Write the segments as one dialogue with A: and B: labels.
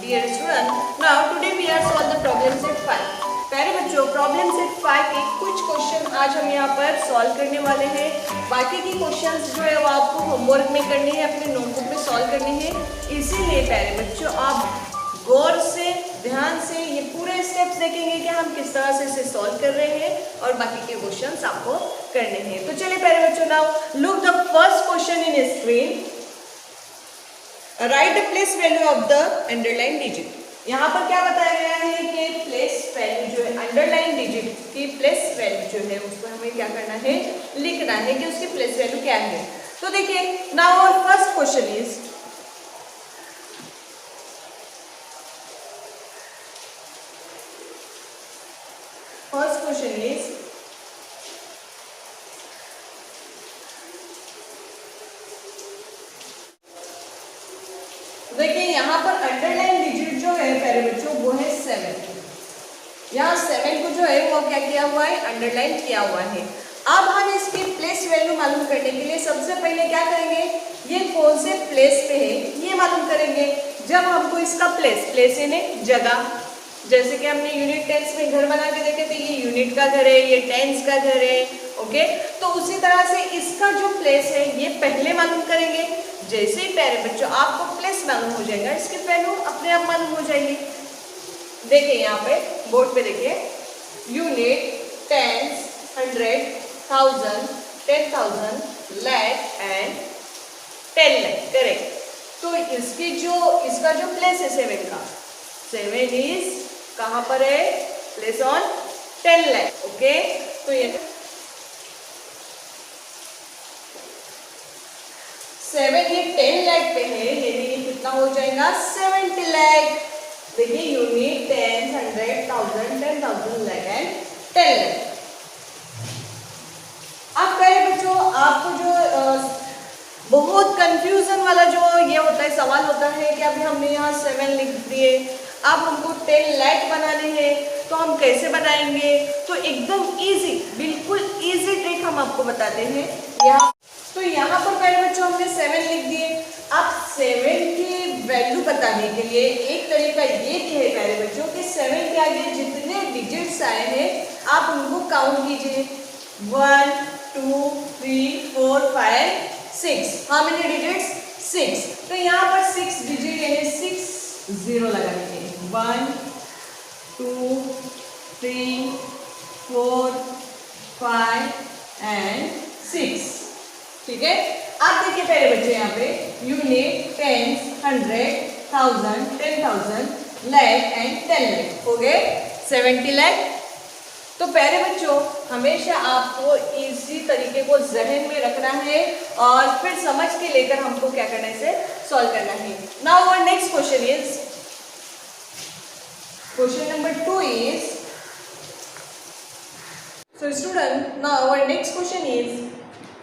A: Dear student, now today we are solve the problem set 5. प्यारे बच्चों, problem set 5 के कुछ क्वेश्चन आज हम यहाँ पर सॉल्व करने वाले हैं। बाकी की क्वेश्चंस जो है वो आपको होमवर्क में करनी है, अपने नोटबुक में सॉल्व करनी है। इसीलिए प्यारे बच्चों आप गौर से ध्यान से ये पूरे स्टेप्स देखेंगे कि हम किस तरह से इसे सॉल्व कर रहे हैं और बाकी के क्वेश्चंस आपको करने हैं। तो चलिए प्यारे बच्चों, now look the first question in screen. Right the place value of the underline digit. यहाँ पर क्या बताया गया है कि प्लेस वैल्यू जो है अंडरलाइन डिजिट की प्लेस वैल्यू जो है उसको हमें क्या करना है, लिखना है कि उसकी प्लेस वैल्यू क्या है। तो देखिए, now our first question is देखिए यहाँ पर अंडरलाइन डिजिट जो है प्यारे बच्चों वो है 7। यहाँ 7 को जो है वो क्या किया हुआ है, अंडरलाइन किया हुआ है। अब हम इसकी प्लेस वैल्यू मालूम करने के लिए सबसे पहले क्या करेंगे, ये कौन से प्लेस पे है ये मालूम करेंगे। जब हमको इसका प्लेस यानी जगह, जैसे कि हमने यूनिट टेंस में घर बना के देखे थे, ये यूनिट का घर है, ये टेंस का घर है, ओके। तो उसी तरह से इसका जो प्लेस है ये पहले मालूम करेंगे। जैसे ही प्यारे बच्चों आपको प्लेस मालूम हो जाएगा, इसकी वैल्यू अपने आप मालूम हो जाएगी। देखिए यहाँ पे बोर्ड पे देखिए, unit, tens, 100, 1000, 10,000, lakh and 10 lakh, correct. तो इसका जो प्लेस है 7 का, 7 इज कहाँ पर है, प्लेस ऑन 10 लाख, ओके। तो ये 7 ये 10 लाख पे है, यानी कितना हो जाएगा, 70 लाख। देखिए unit, tens, 100, 1000, 10,000, lakh and 10 lakh. अब कहे बच्चों, आपको जो बहुत कंफ्यूजन वाला जो ये होता है, सवाल होता है कि अभी हमने यहाँ 7 लिख दिए, अब हमको 10 लाख बनाने हैं तो हम कैसे बनाएंगे। तो एकदम इजी, बिल्कुल इजी ट्रिक हम आपको बताते हैं यहाँ। तो यहाँ पर पहले बच्चों हमने 7 लिख दिए। अब 7 की वैल्यू बताने के लिए एक तरीका ये भी है प्यारे बच्चों कि 7 के आगे जितने डिजिट्स आए हैं आप उनको काउंट कीजिए। 1, 2, 3, 4, 5, 6। How many digits, 6। तो यहाँ पर 6 डिजिट यानी 6 0 लगाएंगे। 1, 2, 3, 4, 5 एंड 6, ठीक है। अब देखिए पहले बच्चे यहाँ पे unit, tens, 100, 1000, 10,000, lakh and 10 lakh हो गए 70 लाख। तो प्यारे बच्चों, हमेशा आपको इसी तरीके को जहन में रखना है और फिर समझ के लेकर हमको क्या करना है, इसे सॉल्व करना है। Now our next question is, question number 2 is, so student, now our next question is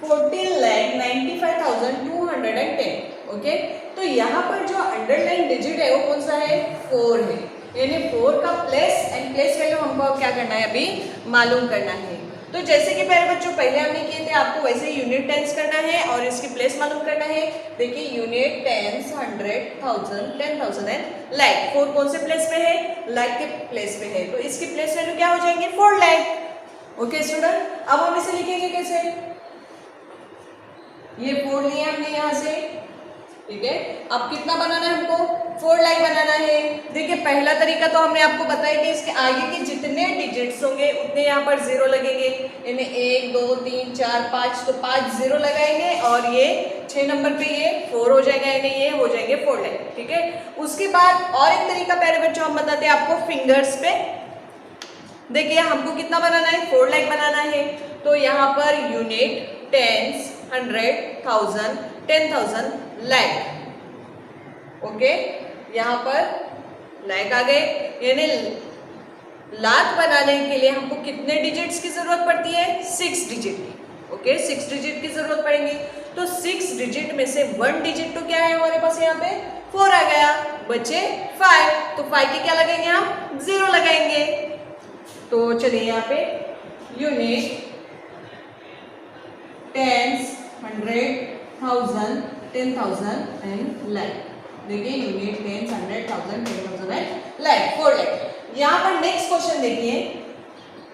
A: 14,95,210, okay. तो यहाँ पर जो अंडरलाइन डिजिट है वो कौन सा है, 4 है, यानी 4 का प्लेस एंड प्लेस वैल्यू हमको क्या करना है, अभी मालूम करना है। तो जैसे कि पहले बच्चों पहले हमने किए थे, आपको वैसे यूनिट टेंस करना है और इसकी प्लेस मालूम करना है। देखिए यूनिट, टेंस, 100, 1000, 10,000 एंड लाख। 4 कौन से प्लेस पे है, लाख के प्लेस पे है, तो इसकी प्लेस वैल्यू क्या हो जाएंगे, 4 लाख, ओके स्टूडेंट। अब हम इसे लिखेंगे कैसे, ये 4 लिए हमने यहाँ से, ठीक है। अब कितना बनाना है हमको, 4 लाख बनाना है। देखिए पहला तरीका तो हमने आपको बताया कि इसके आगे के जितने डिजिट्स होंगे उतने यहाँ पर 0 लगेंगे, यानी 1, 2, 3, 4, 5, तो 5 0 लगाएंगे और ये 6 नंबर पे ये 4 हो जाएगा, यानी ये हो जाएंगे 4 लाख, ठीक है। उसके बाद और एक तरीका प्यारे बच्चों हम बताते हैं आपको फिंगर्स पे। देखिए हमको कितना बनाना है, 4 लाख बनाना है। तो यहाँ per unit, tens, 100, 1000, 10,000, lakh, okay. यहाँ पर लाख आ गए, यानी लाख बनाने के लिए हमको कितने डिजिट्स की जरूरत पड़ती है, 6 डिजिट की, ओके। 6 डिजिट की जरूरत पड़ेगी। तो 6 डिजिट में से 1 डिजिट तो क्या है हमारे पास, यहाँ पे 4 आ गया, बचे 5। तो 5 के क्या लगेंगे, हम 0 लगाएंगे। तो चलिए यहाँ पे यूनिट, टेंस, 100, 1000, 10,000 एंड लाख, देखिए unit, tens, 100, 1000, 10,000 and lakh, 4 lakh. यहाँ पर नेक्स्ट क्वेश्चन देखिए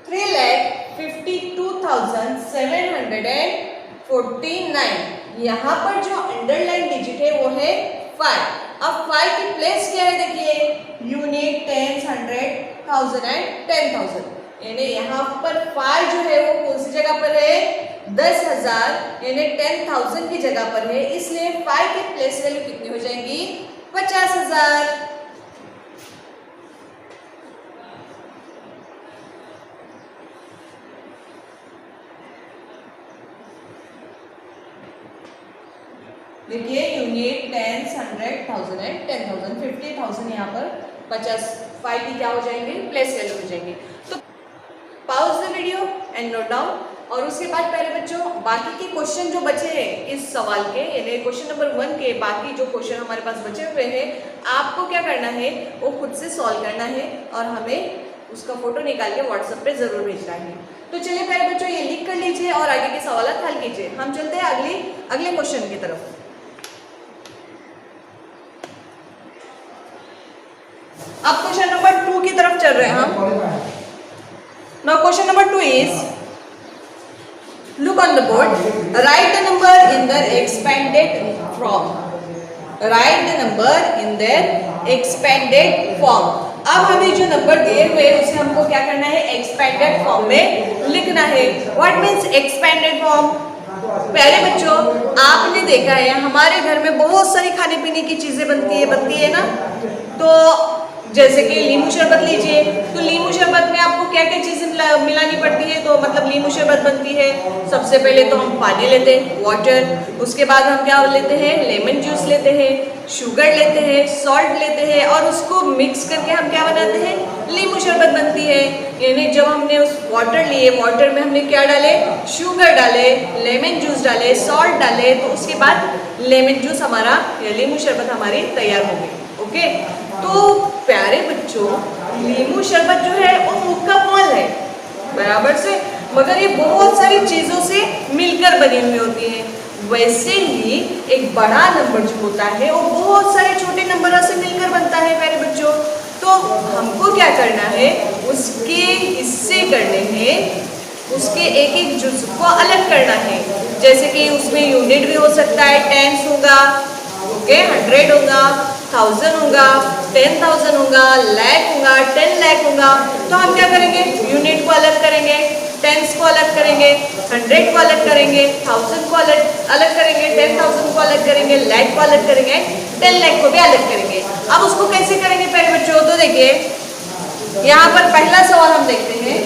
A: 3,52,749। यहाँ पर जो अंडरलाइन डिजिट है वो है 5। अब 5 की प्लेस क्या है देखिए यूनिट, टेंस, 100, 1000 एंड 10,000। यानी यहाँ पर 5 जो है वो कौन सी जगह पर है 10,000 यानी 10,000 की जगह पर है, इसलिए 5 की प्लेस वैल्यू कितनी हो जाएगी 50,000। देखिए यूनिट, टेंस, 100, 1000 एंड 10,000, 50,000 यहाँ पर 50 5 की क्या हो जाएंगे प्लेस वैल्यू हो जाएंगे। तो pause the video and note down. और उसके बाद पहले बच्चों बाकी के क्वेश्चन जो बचे हैं इस सवाल के यानी क्वेश्चन नंबर 1 के बाकी जो क्वेश्चन हमारे पास बचे हुए हैं आपको क्या करना है वो खुद से सॉल्व करना है और हमें उसका फोटो निकाल के व्हाट्सएप पे जरूर भेजना है। तो चलिए पहले बच्चों ये लिख कर लीजिए और आगे के सवाल हल कीजिए। हम चलते हैं अगले क्वेश्चन की तरफ। अब क्वेश्चन नंबर 2 की तरफ चल रहे हैं हम। Now question number 2 is look on the board, write the number in their expanded form, write the number in their expanded form। अब हमें जो नंबर दिए हुए हैं उसे हमको क्या करना है एक्सपेंडेड फॉर्म में लिखना है। What means expanded form? पहले बच्चों आपने देखा है हमारे घर में बहुत सारी खाने पीने की चीजें बनती है ना, तो जैसे कि नींबू शरबत लीजिए, तो नींबू शरबत में आपको क्या क्या चीजें मिलानी पड़ती है, तो मतलब नींबू शरबत बनती है। सबसे पहले तो हम पानी लेते हैं वाटर, उसके बाद हम क्या लेते हैं लेमन जूस लेते हैं, शुगर लेते हैं, सॉल्ट लेते हैं और उसको मिक्स करके हम क्या बनाते हैं नींबू शरबत बनती है। यानी जब हमने उस वाटर लिए, वाटर में हमने क्या डाले शुगर डाले, लेमन जूस डाले, सॉल्ट डाले, तो उसके बाद लेमन जूस हमारा या नींबू शरबत हमारी तैयार हो गई। ओके, तो प्यारे बच्चों नींबू शरबत जो है वो मुख का फल है बराबर से, मगर ये बहुत सारी चीजों से मिलकर बनी हुई होती है। वैसे ही एक बड़ा नंबर जो होता है वो बहुत सारे छोटे नंबरों से मिलकर बनता है प्यारे बच्चों। तो हमको क्या करना है उसके हिस्से करने हैं, उसके एक एक जुज़ को अलग करना है। जैसे कि उसमें यूनिट भी हो सकता है, टेंस होगा, ओके 100 होगा, 1000 होगा, 10,000 होगा, लाख होगा, 10 लाख होगा। तो हम क्या करेंगे यूनिट को अलग करेंगे, टेंस को अलग करेंगे, 100 को अलग करेंगे, 1000 को अलग करेंगे, 10,000 को अलग करेंगे, लाख को अलग करेंगे, 10 लाख को भी अलग करेंगे। अब उसको कैसे करेंगे पहले बच्चों? तो देखिए यहाँ पर पहला सवाल हम देखते हैं।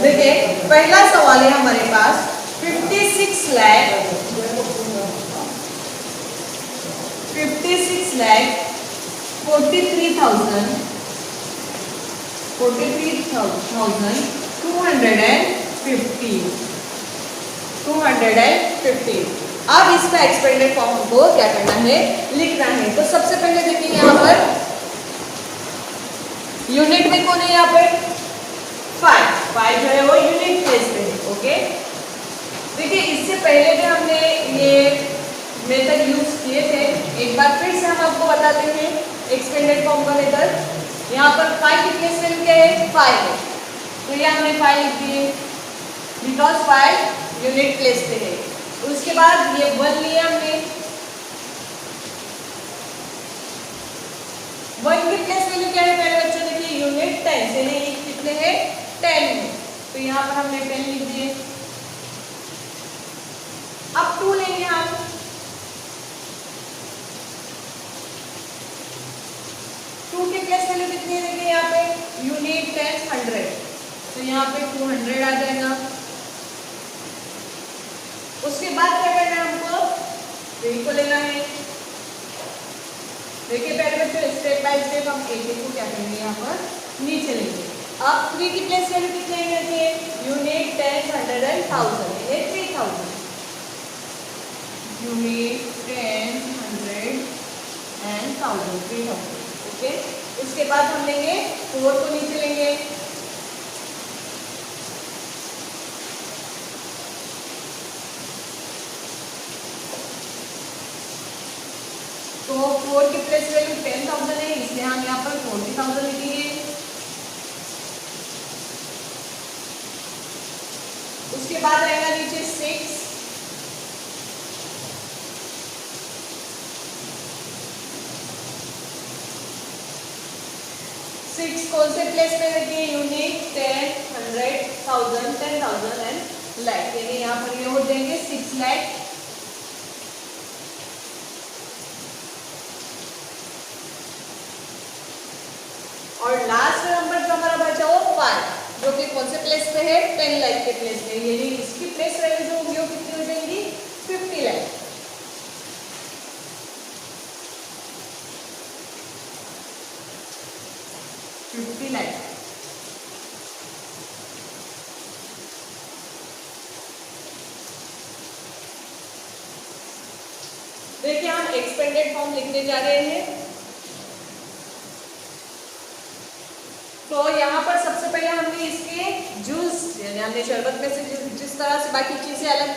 A: देखिए पहला सवाल है हमारे पास 250। अब इसका एक्सपेंडेड फॉर्म हमको क्या करना है लिखना है। तो सबसे पहले देखिए यहाँ पर यूनिट में कौन है, यहाँ पे 5 जो है वो यूनिट प्लेस पे है। ओके, देखिए इससे पहले भी हमने ये मेथड यूज किए थे, एक बार फिर से हम आपको बताते हैं एक्सपेंडेड फॉर्म का मेथड। यहाँ पर 5 की प्लेस वैल्यू क्या है 5 है, तो ये हमने 5 लिख दिए बिकॉज 5 यूनिट प्लेस पे है। उसके बाद ये 1 लिया हमने, 1 की प्लेस वैल्यू क्या है पहले बच्चों देखिए यूनिट 10, यानी ये कितने हैं 10 है, तो यहाँ पर हमने 10 लिख दिए। अब 2 लेंगे हम, 2 की प्लेस वैल्यू कितनी है देखिए यहाँ पे यूनिट 10 100, तो यहाँ पे 200 आ जाएगा। उसके बाद क्या करना है हमको 3 को लेना है। देखिए पहले बच्चों स्टेप बाय स्टेप हम एक को क्या करेंगे यहाँ पर नीचे लेंगे। अब 3 की प्लेस वैल्यू कितने हैं यूनिट 10 100 एंड 1000, ये 3000 यूनिट 10 100 एंड 1000 3000। ओके, उसके बाद हम लेंगे 4 को नीचे लेंगे, तो 4 की प्लेस वैल्यू 10,000 है, इसलिए हम यहाँ पर 40,000 लिखेंगे। उसके बाद रहेगा नीचे 6, 6 कौन से प्लेस में रखिए? यूनिट 10, 100, 1000, 10,000 एंड लाख, यानी यहाँ पर ये हो जाएंगे 6 लाख। और लास्ट नंबर जो हमारा बचा वो 5, जो कि कौन से प्लेस पे है? 10 लाख के प्लेस पे, यानी इसकी प्लेस वैल्यू जो होगी वो कितनी हो जाएंगी? 50 लाख। देखिए हम एक्सपेंडेड फॉर्म लिखने जा रहे हैं। तो यहाँ पर सबसे पहले हमने इसके जूस यानी हमने शरबत में से जिस तरह से बाकी चीजें अलग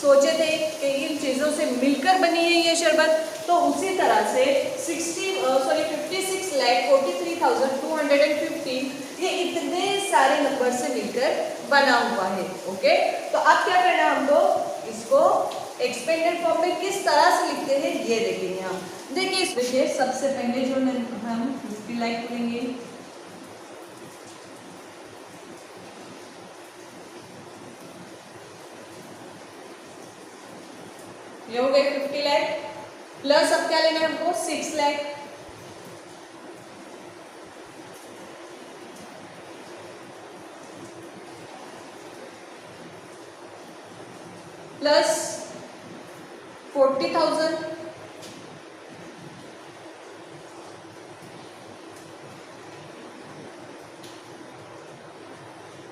A: सोचे थे कि इन चीजों से मिलकर बनी है ये शरबत, तो उसी तरह से 56,43,215 ये इतने सारे नंबर से मिलकर बना हुआ है। ओके, तो अब क्या करना है हमको? इसको एक्सपेंडेड फॉर्म में किस तरह से लिखते हैं ये देखेंगे हम। देखिए सबसे पहले जो हम 50 लाख लेंगे, ये हो गए 50 लाख, प्लस अब क्या लेना है हमको? 6 lakh, plus 40,000,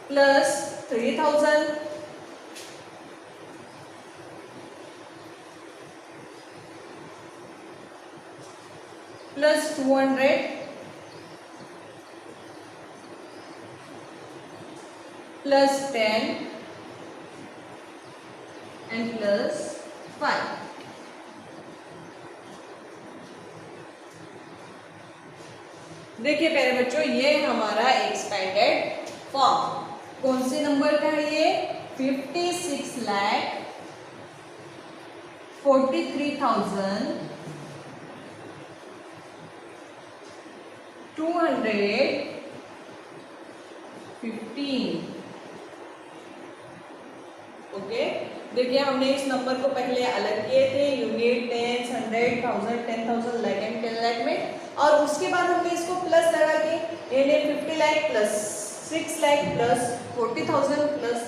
A: plus 3,000, plus 200, plus 10 and plus 5। देखिए प्यारे बच्चों, ये हमारा एक्सपेंडेड फॉर्म कौन से नंबर का है? ये 56,43,215। ओके, देखिए हमने इस नंबर को पहले अलग किए थे यूनिट 10, 100, 1000, 10,000, लाख एंड 10 लाख में, और उसके बाद हमने इसको प्लस लगा के यानी 50 lakh plus 6 lakh plus 40,000 plus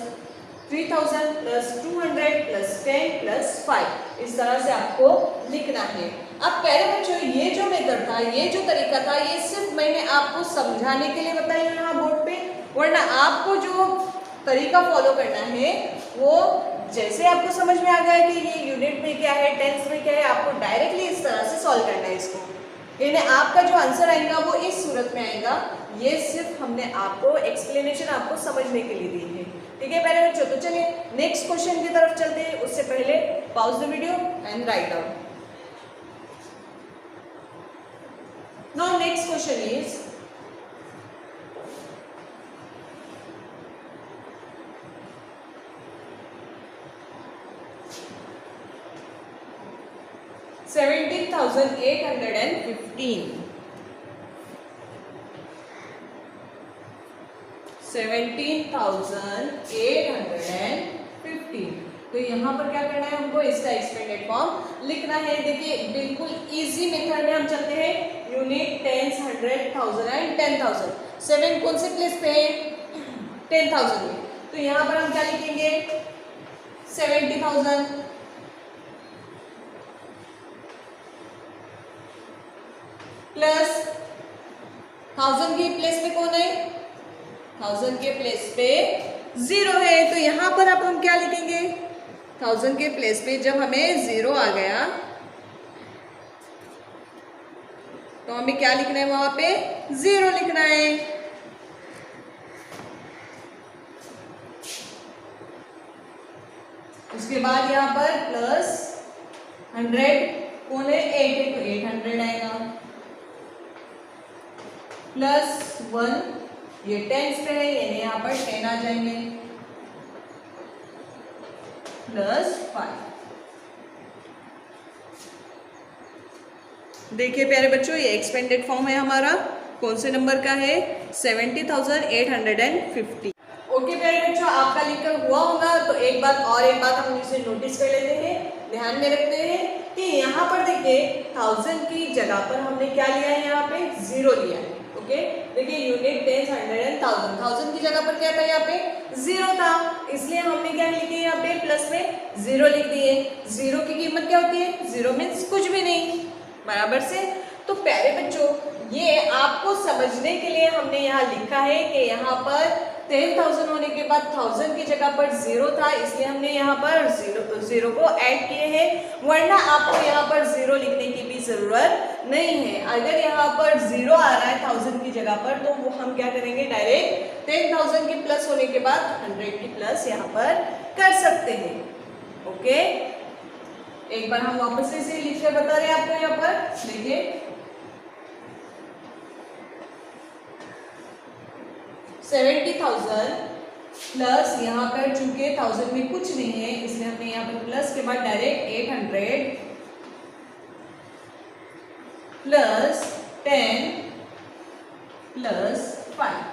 A: 3,000 plus 200 plus 10 plus 5, इस तरह से आपको लिखना है। अब प्यारे बच्चों, ये जो मेथड था, ये जो तरीका था, ये सिर्फ मैंने आपको समझाने के लिए बताया यहाँ बोर्ड पे, वरना आपको जो तरीका फॉलो करना है वो जैसे आपको समझ में आ गया कि ये यूनिट में क्या है, टेंस में क्या है, आपको डायरेक्टली इस तरह से सॉल्व करना है इसको, यानी आपका जो आंसर आएगा वो इस सूरत में आएगा। ये सिर्फ हमने आपको एक्सप्लेनेशन आपको समझने के लिए दी है। ठीक है प्यारे बच्चों, तो चलिए नेक्स्ट क्वेश्चन की तरफ चलते हैं। उससे पहले pause the video and write down. Now next question is 17,815। 17,815। तो यहाँ पर क्या करना है हमको? इसका एक्सपेंडेड फॉर्म लिखना है। देखिए बिल्कुल इजी मेथड में हम चलते हैं। Unit 10, 100, 1000 and 10,000। 7 कौन से प्लेस पे है? 10,000 में। तो यहाँ पर हम क्या लिखेंगे? 70,000 प्लस 1000 के प्लेस पे कौन है? 1000 के प्लेस पे 0 है, तो यहां पर अब हम क्या लिखेंगे? 1000 के प्लेस पे जब हमें 0 आ गया तो हमें क्या लिखना है? वहां पे 0 लिखना है। उसके बाद यहां पर प्लस 100 कौन है 8 है, तो 800 आएगा प्लस 1, ये टेंस पे है यानी यहाँ पर 10 आ जाएंगे प्लस 5। देखिए प्यारे बच्चों, ये एक्सपेंडेड फॉर्म है हमारा, कौन से नंबर का है 70,850। ओके प्यारे बच्चों, आपका लिखकर हुआ होगा, तो एक बात हम इसे नोटिस कर लेते हैं, ध्यान में रखते हैं कि यहाँ पर देखिए 1000 की जगह पर हमने क्या लिया है, यहाँ पे 0 लिया है। ओके, देखिए यूनिट, टेंस, 100 एंड 1000 की जगह पर क्या था, यहाँ पे 0 था, इसलिए हमने क्या लिखी है यहाँ पे प्लस में 0 लिख दिए। 0 की कीमत क्या होती है, 0 मीन्स कुछ भी नहीं, बराबर से। तो प्यारे बच्चों, ये आपको समझने के लिए हमने यहाँ लिखा है कि यहाँ पर 10,000 होने के बाद 1000 की जगह पर 0 था, इसलिए हमने यहाँ पर 0 को ऐड किए हैं, वरना आपको यहाँ पर 0 लिखने की भी जरूरत नहीं है। अगर यहाँ पर 0 आ रहा है 1000 की जगह पर, तो वो हम क्या करेंगे, डायरेक्ट 10,000 की प्लस होने के बाद 100 की प्लस यहाँ पर कर सकते हैं। ओके, एक बार हम वापस से इसे लिख कर बता रहे हैं आपको, यहाँ पर देखिए 70,000 प्लस यहाँ पर चूंकि 1000 में कुछ नहीं है, इसलिए हमने यहाँ पर प्लस के बाद डायरेक्ट 800 प्लस 10 प्लस 5।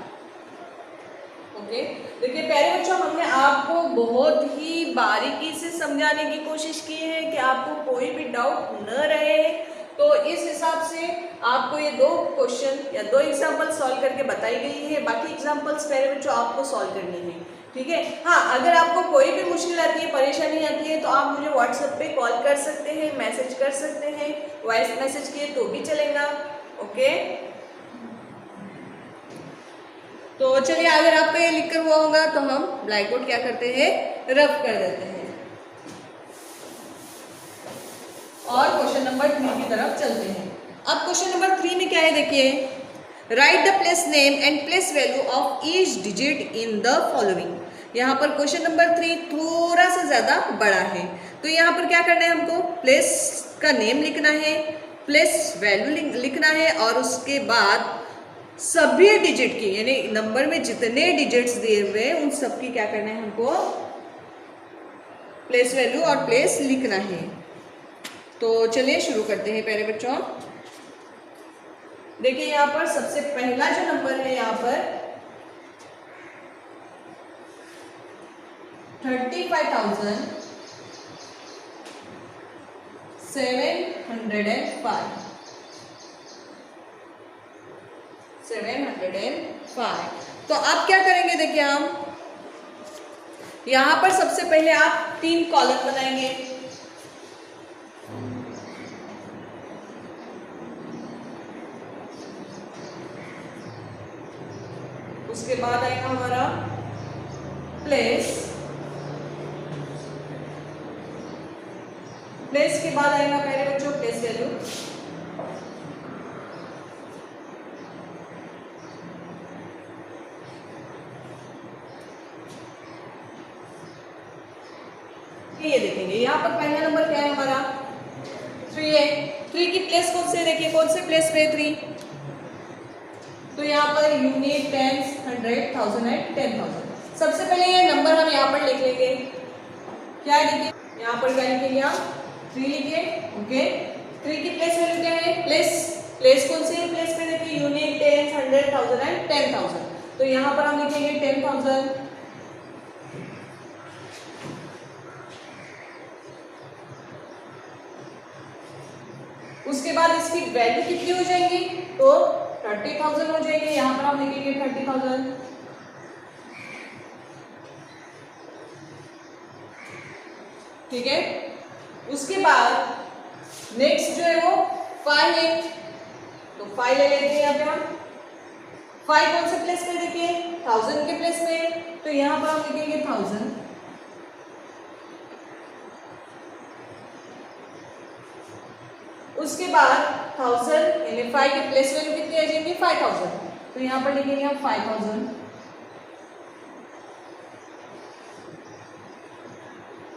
A: ओके, देखिए प्यारे बच्चों, हमने आपको बहुत ही बारीकी से समझाने की कोशिश की है कि आपको कोई भी डाउट न रहे, तो इस हिसाब से आपको ये 2 क्वेश्चन या 2 एग्जाम्पल सॉल्व करके बताई गई है। बाकी एग्जाम्पल्स प्यारे बच्चों आपको सॉल्व करनी है, ठीक है। हाँ, अगर आपको कोई भी मुश्किल आती है, परेशानी आती है, तो आप मुझे व्हाट्सएप पे कॉल कर सकते हैं, मैसेज कर सकते हैं, वॉइस मैसेज किए तो भी चलेगा। ओके, तो चलिए, अगर आपका ये लिख कर हुआ होगा तो हम ब्लैक बोर्ड क्या करते हैं, रफ कर देते हैं और क्वेश्चन नंबर 3 की तरफ चलते हैं। अब क्वेश्चन नंबर 3 में क्या है, देखिए, right the place name and place value of each digit in the following. यहाँ पर क्वेश्चन नंबर 3 थोड़ा सा ज्यादा बड़ा है, तो यहाँ पर क्या करना है, हमको प्लेस का नेम लिखना है, प्लेस वैल्यू लिखना है, और उसके बाद सभी डिजिट की, यानी नंबर में जितने डिजिट्स दिए हुए हैं उन सब की क्या करना है, हमको प्लेस वैल्यू और प्लेस लिखना है। तो चलिए शुरू करते हैं प्यारे बच्चों। देखिए यहाँ पर सबसे पहला जो नंबर है, यहाँ पर 35,705। तो आप क्या करेंगे, देखिए हम यहां पर सबसे पहले आप 3 कॉलम बनाएंगे। उसके बाद आएगा हमारा प्लेस, प्लेस के बाद आएगा मेरे बच्चों प्लेस वैल्यू, ये देखेंगे यहाँ पर पहला नंबर क्या है हमारा 3 है। 3 की प्लेस कौन से, देखिए कौन से प्लेस पे 3, तो यहाँ पर यूनिट, टेंस, 100, 1000 एंड 10,000। सबसे पहले ये नंबर हम यहाँ पर लिख लेंगे, क्या लिखे, यहाँ पर क्या लिखेंगे आप 3 लिखिए। ओके, 3 की प्लेस वैल्यू क्या है, प्लेस, प्लेस कौन सी है, प्लेस पे देखिए यूनिट, टेंस, 100, 1000 एंड 10,000। तो यहाँ पर हम लिखेंगे 10,000। उसके बाद इसकी वैल्यू कितनी हो जाएंगी, तो 30,000 हो जाएंगे, यहाँ पर हम लिखेंगे 30,000। ठीक है, उसके बाद नेक्स्ट जो है वो 5 है, तो 5 ले लेते हैं यहाँ पे हम। 5 कौन से प्लेस पे, देखिए 1000 के प्लेस पे, तो यहाँ पर हम लिखेंगे 1000। उसके बाद 1000 यानी 5 की प्लेस वैल्यू कितनी आ जाएगी 5000, तो यहाँ पर लिखेंगे हम 5000।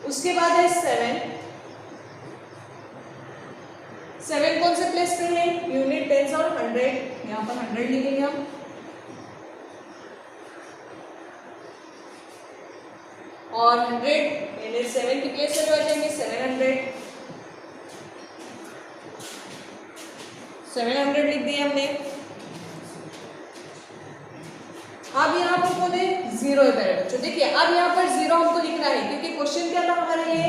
A: उसके बाद है 7, 7 कौन से प्लेस पे है? यूनिट, टेंस और 100। यहाँ पर 100 लिखेंगे हम। और 100 यानी 7 की प्लेस पे जो आ जाएंगे 700। 700 लिख दिए हमने। अब यहाँ पर कौन है? 0 है मेरे बच्चों। देखिए अब यहाँ पर 0 हमको लिखना है क्योंकि क्वेश्चन क्या था हमारे लिए?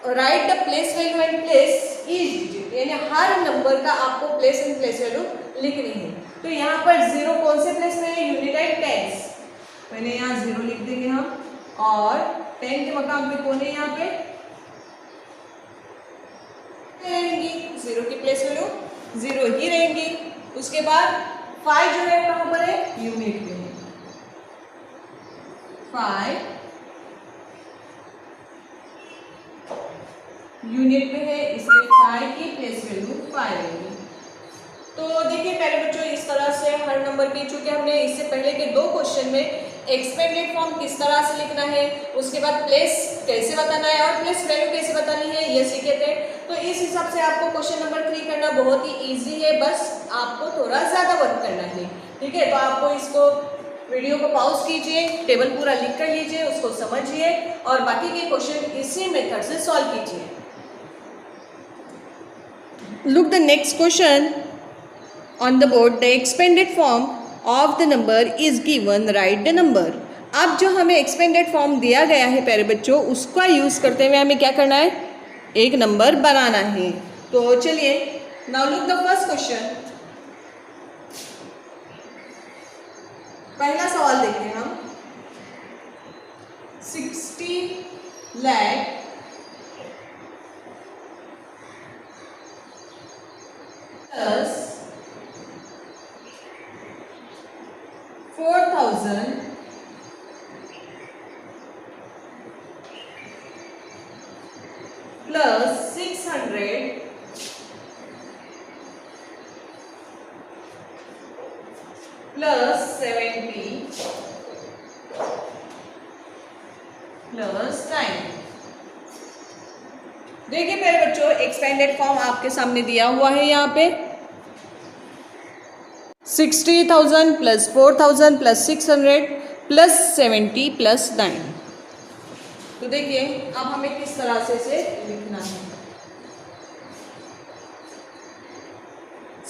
A: Right the place value and place each digit, यानी हर नंबर का आपको प्लेस एंड प्लेस वैल्यू लिखनी है। तो यहाँ पर 0 कौन से प्लेस में है? Unit and tens. पहले यहाँ 0 लिख देंगे हम, और 10 के मकाम पे कौन है? यहाँ पे रहेंगी 0 की प्लेस वैल्यू 0 ही रहेंगी। उसके बाद 5 जो है कहाँ पर है? यूनिट पे है। 5 यूनिट पे है, इसलिए 5 की प्लेस वैल्यू 5 रहेगी। तो देखिए प्यारे बच्चों, इस तरह से हर नंबर की, चूंकि हमने इससे पहले के 2 क्वेश्चन में एक्सपेंडेड फॉर्म किस तरह से लिखना है, उसके बाद प्लेस कैसे बताना है और प्लेस वैल्यू कैसे बतानी है, ये सीखे थे। तो इस हिसाब से आपको क्वेश्चन नंबर 3 करना बहुत ही इजी है, बस आपको थोड़ा ज़्यादा वर्क करना है। ठीक है, तो आपको इसको वीडियो को पॉज कीजिए, टेबल पूरा लिख कर लीजिए, उसको समझिए और बाकी के क्वेश्चन इसी मेथड से सॉल्व कीजिए। Look the next question on the board. The expanded form of the number is given. Write the number. अब जो हमें एक्सपेंडेड फॉर्म दिया गया है प्यारे बच्चों, उसका यूज़ करते हुए हमें क्या करना है? एक नंबर बनाना है। तो चलिए, now look the first question. पहला सवाल देखते हैं हम। 60 lakh plus 4000 plus 600 plus 70 plus 9। देखिए प्यारे बच्चों, एक्सपेंडेड फॉर्म आपके सामने दिया हुआ है। यहाँ पे 60,000 प्लस 4,000 प्लस 600 प्लस 70 प्लस 9। तो देखिए अब हमें किस तरह से इसे लिखना है।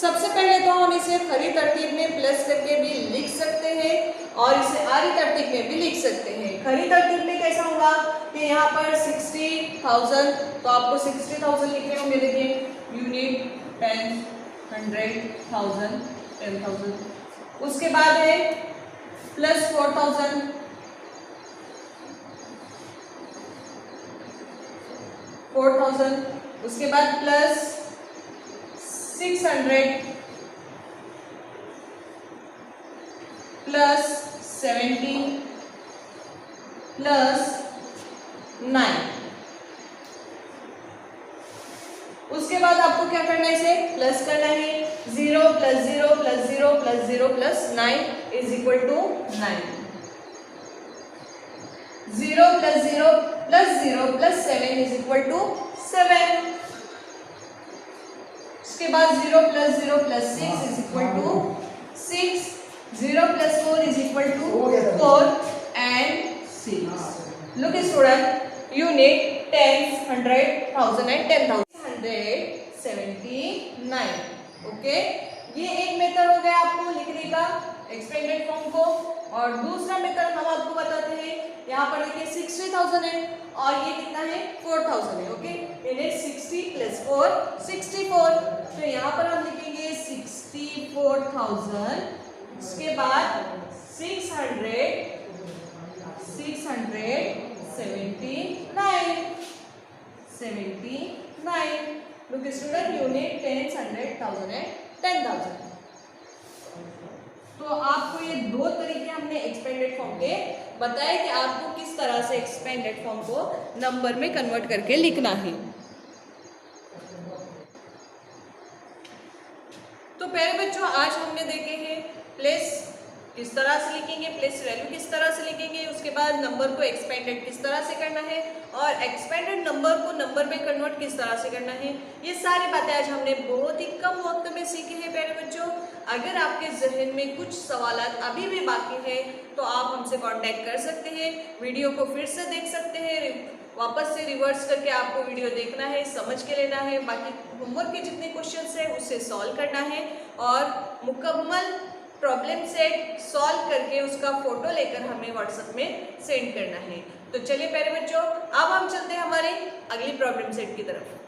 A: सबसे पहले तो हम इसे खरी तरतीब में प्लस करके भी लिख सकते हैं और इसे आरी तरतीब में भी लिख सकते हैं। खरी तरतीब में कैसा होगा कि यहाँ पर 60,000, तो आपको 60,000 लिखने होंगे। देखिए यूनिट, 10, 100,000, 10,000। उसके बाद है प्लस 4,000, उसके बाद प्लस 600 प्लस 70 प्लस 9। उसके बाद आपको क्या करना है? इसे प्लस करना है। 0 plus 0 plus 0 plus 0 plus 9 is equal to 9। 0 plus 0 plus 0 plus 7 is equal to 7। उसके बाद 0 plus 0 plus 6 is equal to 6। 0 plus 4 is equal to 4 and 6। Look student, unit, tens, 100,000 and 10,000। 179। Okay, ये एक मेथड हो गया आपको लिखने का एक्सपेंडेड फॉर्म को। और दूसरा मेथड हम आपको बताते हैं। यहाँ पर देखिए 60,000 है और ये कितना है? 4,000 है। ओके, यानी 60 प्लस 4 64। तो यहाँ पर हम लिखेंगे 64,000। उसके बाद 679। Look student, unit, tens, 100,000 and 10,000। तो आपको ये 2 तरीके हमने एक्सपेंडेड फॉर्म के बताए कि आपको किस तरह से एक्सपेंडेड फॉर्म को नंबर में कन्वर्ट करके लिखना है। तो प्यारे बच्चों, आज हमने देखे हैं प्लेस किस तरह से लिखेंगे, प्लेस वैल्यू किस तरह से लिखेंगे, उसके बाद नंबर को एक्सपेंडेड किस तरह से करना है और एक्सपेंडेड नंबर को नंबर में कन्वर्ट किस तरह से करना है, ये सारी बातें आज हमने बहुत ही कम वक्त में सीखे हैं प्यारे बच्चों। अगर आपके जहन में कुछ सवालात अभी भी बाकी है तो आप हमसे कांटेक्ट कर सकते हैं, वीडियो को फिर से देख सकते हैं, वापस से रिवर्स करके आपको वीडियो देखना है, समझ के लेना है, बाकी होमवर्क के जितने क्वेश्चंस है उससे सॉल्व करना है और मुकम्मल प्रॉब्लम सेट सॉल्व करके उसका फोटो लेकर हमें व्हाट्सएप में सेंड करना है। तो चलिए प्यारे बच्चों, अब हम चलते हैं हमारे अगली प्रॉब्लम सेट की तरफ।